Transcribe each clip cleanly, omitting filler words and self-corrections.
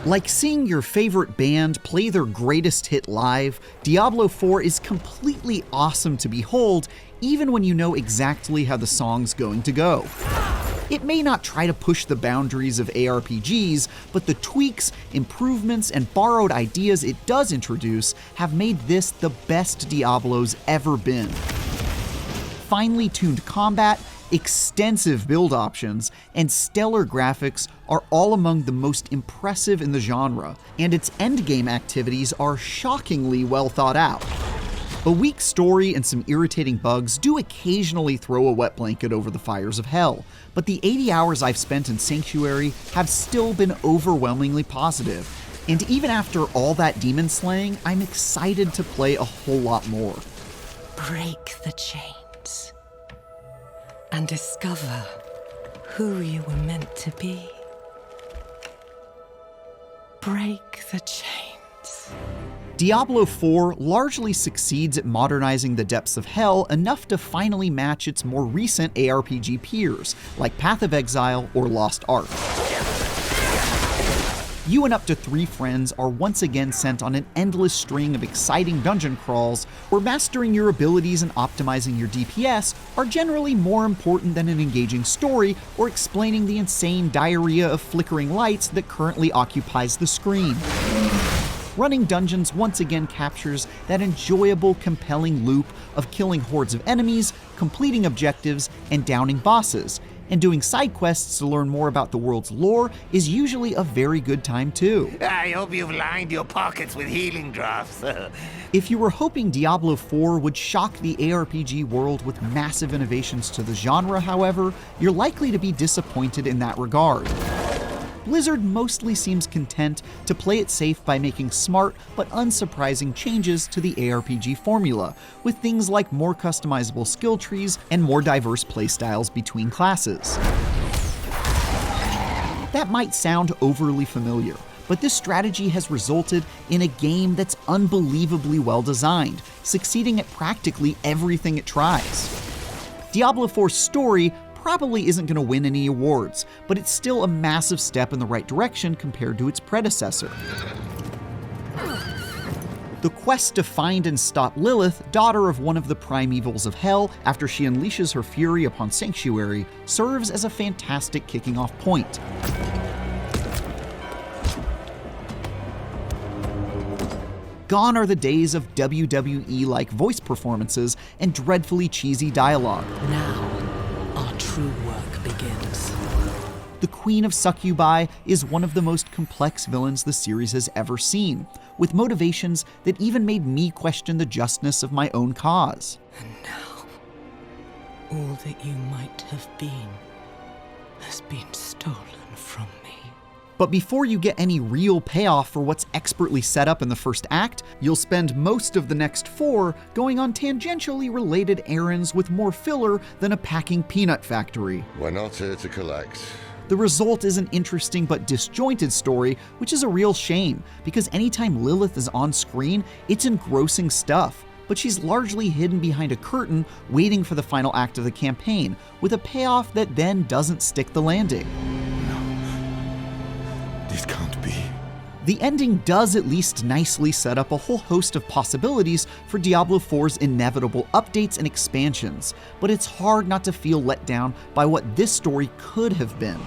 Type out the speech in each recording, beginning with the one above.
Like seeing your favorite band play their greatest hit live, Diablo 4 is completely awesome to behold, even when you know exactly how the song's going to go. It may not try to push the boundaries of ARPGs, but the tweaks, improvements, and borrowed ideas it does introduce have made this the best Diablo's ever been. Finely tuned combat, extensive build options, and stellar graphics are all among the most impressive in the genre, and its endgame activities are shockingly well thought out. A weak story and some irritating bugs do occasionally throw a wet blanket over the fires of hell, but the 80 hours I've spent in Sanctuary have still been overwhelmingly positive, and even after all that demon slaying, I'm excited to play a whole lot more. Break the chains and discover who you were meant to be. Break the chains. Diablo 4 largely succeeds at modernizing the depths of hell enough to finally match its more recent ARPG peers, like Path of Exile or Lost Ark. You and up to 3 friends are once again sent on an endless string of exciting dungeon crawls where mastering your abilities and optimizing your DPS are generally more important than an engaging story or explaining the insane diarrhea of flickering lights that currently occupies the screen. Running dungeons once again captures that enjoyable, compelling loop of killing hordes of enemies, completing objectives, and downing bosses. And doing side quests to learn more about the world's lore is usually a very good time too. I hope you've lined your pockets with healing drops. If you were hoping Diablo 4 would shock the ARPG world with massive innovations to the genre, however, you're likely to be disappointed in that regard. Blizzard mostly seems content to play it safe by making smart but unsurprising changes to the ARPG formula, with things like more customizable skill trees and more diverse playstyles between classes. That might sound overly familiar, but this strategy has resulted in a game that's unbelievably well designed, succeeding at practically everything it tries. Diablo 4's story probably isn't going to win any awards, but it's still a massive step in the right direction compared to its predecessor. The quest to find and stop Lilith, daughter of one of the primevals of hell, after she unleashes her fury upon Sanctuary, serves as a fantastic kicking off point. Gone are the days of WWE-like voice performances and dreadfully cheesy dialogue. Now, our true work begins. The Queen of Succubi is one of the most complex villains the series has ever seen, with motivations that even made me question the justness of my own cause. And now, all that you might have been has been stolen from me. But before you get any real payoff for what's expertly set up in the first act, you'll spend most of the next 4 going on tangentially related errands with more filler than a packing peanut factory. We're not here to collect. The result is an interesting but disjointed story, which is a real shame, because anytime Lilith is on screen, it's engrossing stuff, but she's largely hidden behind a curtain waiting for the final act of the campaign, with a payoff that then doesn't stick the landing. This can't be. The ending does at least nicely set up a whole host of possibilities for Diablo 4's inevitable updates and expansions, but it's hard not to feel let down by what this story could have been.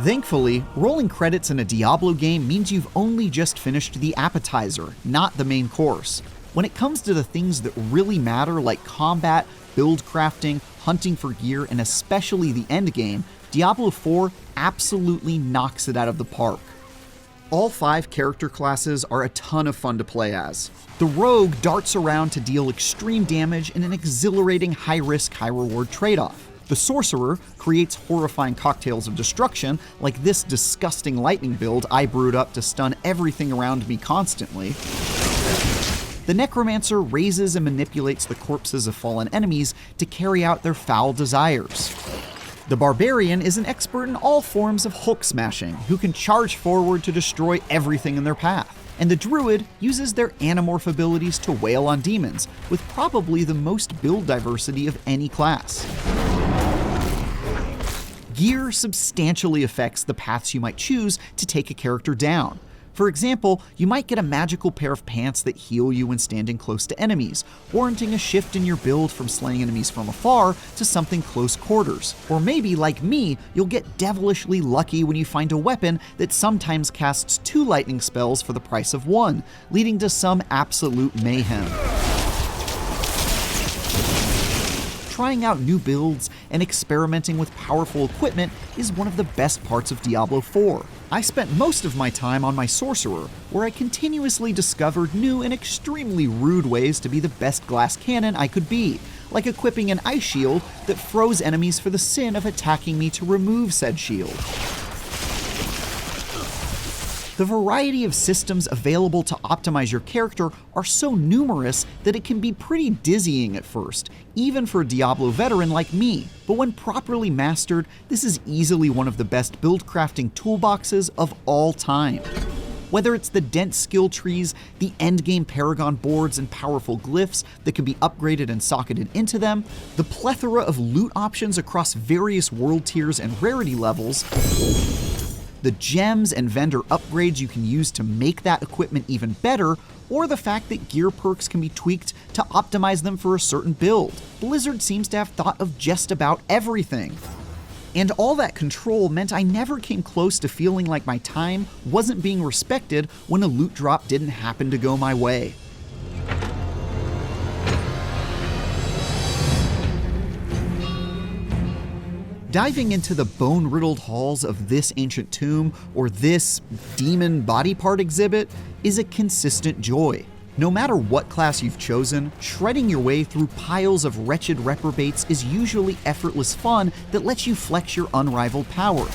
Thankfully, rolling credits in a Diablo game means you've only just finished the appetizer, not the main course. When it comes to the things that really matter, like combat, build crafting, hunting for gear, and especially the endgame, Diablo 4 absolutely knocks it out of the park. All 5 character classes are a ton of fun to play as. The rogue darts around to deal extreme damage in an exhilarating high-risk, high-reward trade-off. The sorcerer creates horrifying cocktails of destruction, like this disgusting lightning build I brewed up to stun everything around me constantly. The necromancer raises and manipulates the corpses of fallen enemies to carry out their foul desires. The barbarian is an expert in all forms of Hulk smashing, who can charge forward to destroy everything in their path. and the druid uses their Animorph abilities to wail on demons, with probably the most build diversity of any class. Gear substantially affects the paths you might choose to take a character down. For example, you might get a magical pair of pants that heal you when standing close to enemies, warranting a shift in your build from slaying enemies from afar to something close quarters. Or maybe, like me, you'll get devilishly lucky when you find a weapon that sometimes casts 2 lightning spells for the price of 1, leading to some absolute mayhem. Trying out new builds and experimenting with powerful equipment is one of the best parts of Diablo 4. I spent most of my time on my sorcerer, where I continuously discovered new and extremely rude ways to be the best glass cannon I could be, like equipping an ice shield that froze enemies for the sin of attacking me to remove said shield. The variety of systems available to optimize your character are so numerous that it can be pretty dizzying at first, even for a Diablo veteran like me. But when properly mastered, this is easily one of the best build crafting toolboxes of all time. Whether it's the dense skill trees, the endgame Paragon boards and powerful glyphs that can be upgraded and socketed into them, the plethora of loot options across various world tiers and rarity levels, the gems and vendor upgrades you can use to make that equipment even better, or the fact that gear perks can be tweaked to optimize them for a certain build. Blizzard seems to have thought of just about everything. And all that control meant I never came close to feeling like my time wasn't being respected when a loot drop didn't happen to go my way. Diving into the bone-riddled halls of this ancient tomb or this demon body part exhibit is a consistent joy. No matter what class you've chosen, shredding your way through piles of wretched reprobates is usually effortless fun that lets you flex your unrivaled power.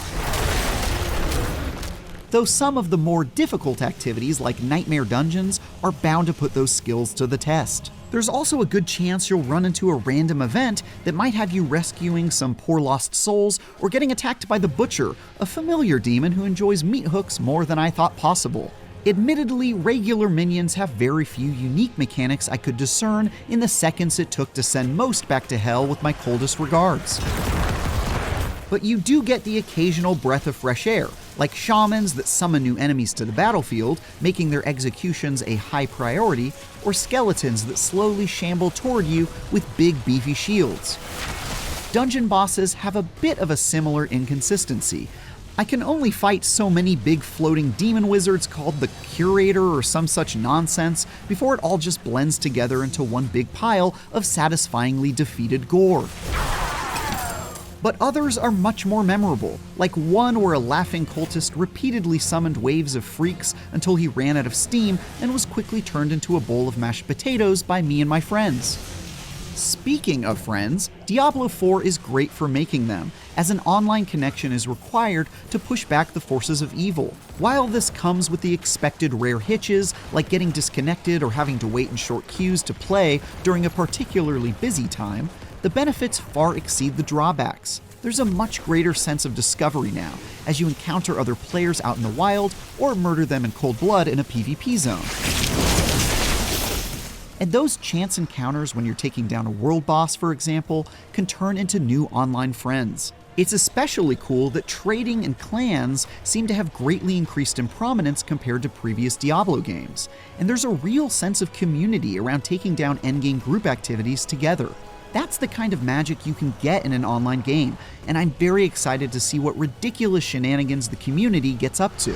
Though some of the more difficult activities like nightmare dungeons are bound to put those skills to the test. There's also a good chance you'll run into a random event that might have you rescuing some poor lost souls or getting attacked by the Butcher, a familiar demon who enjoys meat hooks more than I thought possible. Admittedly, regular minions have very few unique mechanics I could discern in the seconds it took to send most back to hell with my coldest regards. But you do get the occasional breath of fresh air, like shamans that summon new enemies to the battlefield, making their executions a high priority, or skeletons that slowly shamble toward you with big beefy shields. Dungeon bosses have a bit of a similar inconsistency. I can only fight so many big floating demon wizards called the Curator or some such nonsense before it all just blends together into one big pile of satisfyingly defeated gore. But others are much more memorable, like one where a laughing cultist repeatedly summoned waves of freaks until he ran out of steam and was quickly turned into a bowl of mashed potatoes by me and my friends. Speaking of friends, Diablo 4 is great for making them, as an online connection is required to push back the forces of evil. While this comes with the expected rare hitches, like getting disconnected or having to wait in short queues to play during a particularly busy time, the benefits far exceed the drawbacks. There's a much greater sense of discovery now, as you encounter other players out in the wild or murder them in cold blood in a PvP zone. And those chance encounters when you're taking down a world boss, for example, can turn into new online friends. It's especially cool that trading and clans seem to have greatly increased in prominence compared to previous Diablo games, and there's a real sense of community around taking down endgame group activities together. That's the kind of magic you can get in an online game, and I'm very excited to see what ridiculous shenanigans the community gets up to.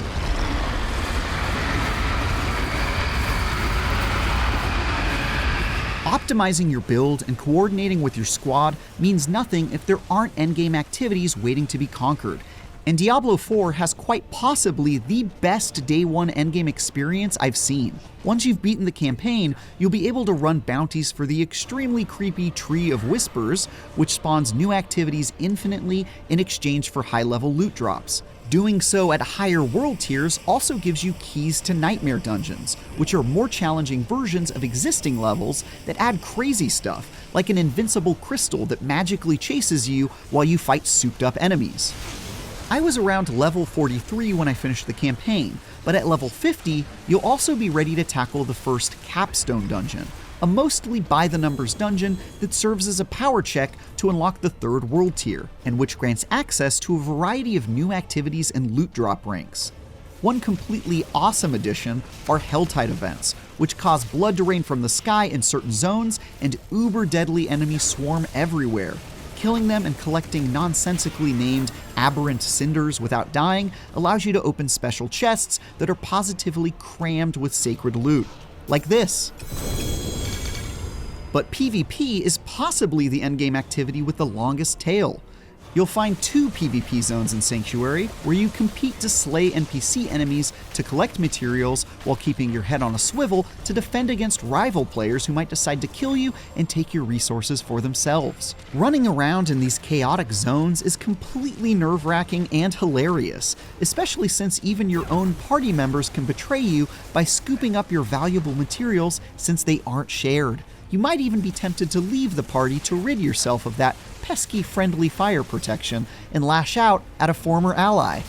Optimizing your build and coordinating with your squad means nothing if there aren't endgame activities waiting to be conquered. And Diablo 4 has quite possibly the best day one endgame experience I've seen. Once you've beaten the campaign, you'll be able to run bounties for the extremely creepy Tree of Whispers, which spawns new activities infinitely in exchange for high-level loot drops. Doing so at higher world tiers also gives you keys to nightmare dungeons, which are more challenging versions of existing levels that add crazy stuff, like an invincible crystal that magically chases you while you fight souped-up enemies. I was around level 43 when I finished the campaign, but at level 50, you'll also be ready to tackle the first Capstone Dungeon, a mostly by-the-numbers dungeon that serves as a power check to unlock the third world tier, and which grants access to a variety of new activities and loot drop ranks. One completely awesome addition are Helltide events, which cause blood to rain from the sky in certain zones and uber-deadly enemies swarm everywhere. Killing them and collecting nonsensically named aberrant cinders without dying allows you to open special chests that are positively crammed with sacred loot, like this. But PvP is possibly the endgame activity with the longest tail. You'll find 2 PvP zones in Sanctuary, where you compete to slay NPC enemies to collect materials while keeping your head on a swivel to defend against rival players who might decide to kill you and take your resources for themselves. Running around in these chaotic zones is completely nerve-wracking and hilarious, especially since even your own party members can betray you by scooping up your valuable materials since they aren't shared. You might even be tempted to leave the party to rid yourself of that pesky friendly fire protection and lash out at a former ally.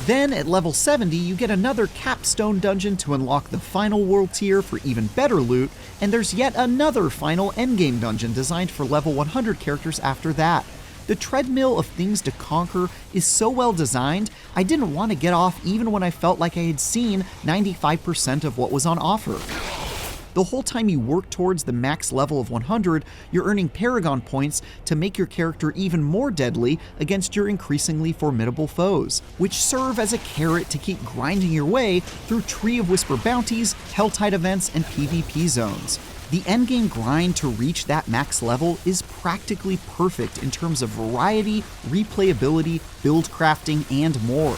Then at level 70, you get another Capstone Dungeon to unlock the final world tier for even better loot, and there's yet another final endgame dungeon designed for level 100 characters after that. The treadmill of things to conquer is so well designed, I didn't want to get off even when I felt like I had seen 95% of what was on offer. The whole time you work towards the max level of 100, you're earning Paragon points to make your character even more deadly against your increasingly formidable foes, which serve as a carrot to keep grinding your way through Tree of Whisper bounties, Helltide events, and PvP zones. The endgame grind to reach that max level is practically perfect in terms of variety, replayability, build crafting, and more.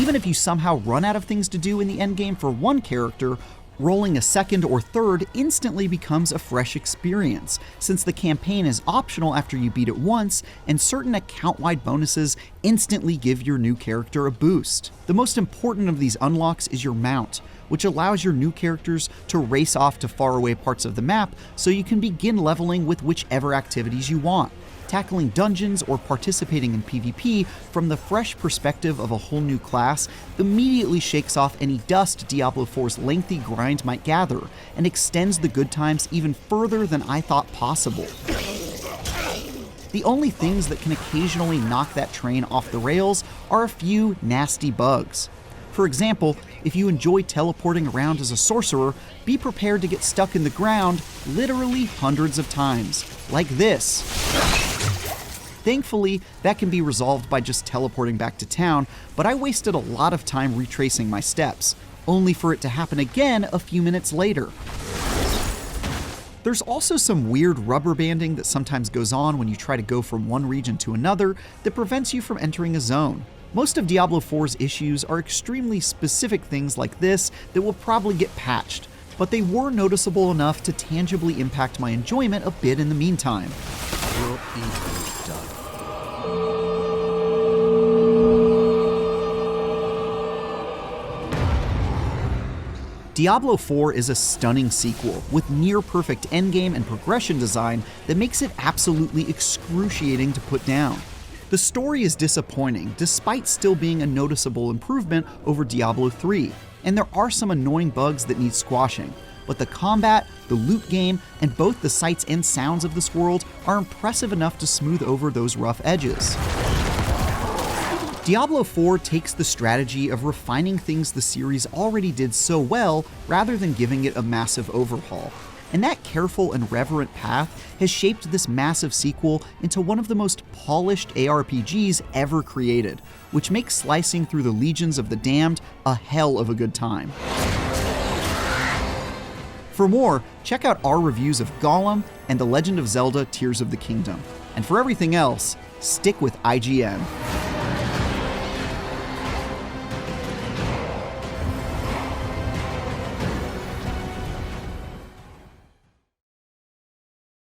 Even if you somehow run out of things to do in the endgame for one character, rolling a second or third instantly becomes a fresh experience, since the campaign is optional after you beat it once, and certain account-wide bonuses instantly give your new character a boost. The most important of these unlocks is your mount, which allows your new characters to race off to faraway parts of the map so you can begin leveling with whichever activities you want. Tackling dungeons or participating in PvP from the fresh perspective of a whole new class immediately shakes off any dust Diablo 4's lengthy grind might gather, and extends the good times even further than I thought possible. The only things that can occasionally knock that train off the rails are a few nasty bugs. For example, if you enjoy teleporting around as a sorcerer, be prepared to get stuck in the ground literally hundreds of times, like this. Thankfully, that can be resolved by just teleporting back to town, but I wasted a lot of time retracing my steps, only for it to happen again a few minutes later. There's also some weird rubber banding that sometimes goes on when you try to go from one region to another that prevents you from entering a zone. Most of Diablo 4's issues are extremely specific things like this that will probably get patched, but they were noticeable enough to tangibly impact my enjoyment a bit in the meantime. Your evil is done. Diablo 4 is a stunning sequel with near-perfect endgame and progression design that makes it absolutely excruciating to put down. The story is disappointing, despite still being a noticeable improvement over Diablo 3, and there are some annoying bugs that need squashing, but the combat, the loot game, and both the sights and sounds of this world are impressive enough to smooth over those rough edges. Diablo 4 takes the strategy of refining things the series already did so well rather than giving it a massive overhaul. And that careful and reverent path has shaped this massive sequel into one of the most polished ARPGs ever created, which makes slicing through the legions of the damned a hell of a good time. For more, check out our reviews of Gollum and The Legend of Zelda: Tears of the Kingdom. And for everything else, stick with IGN.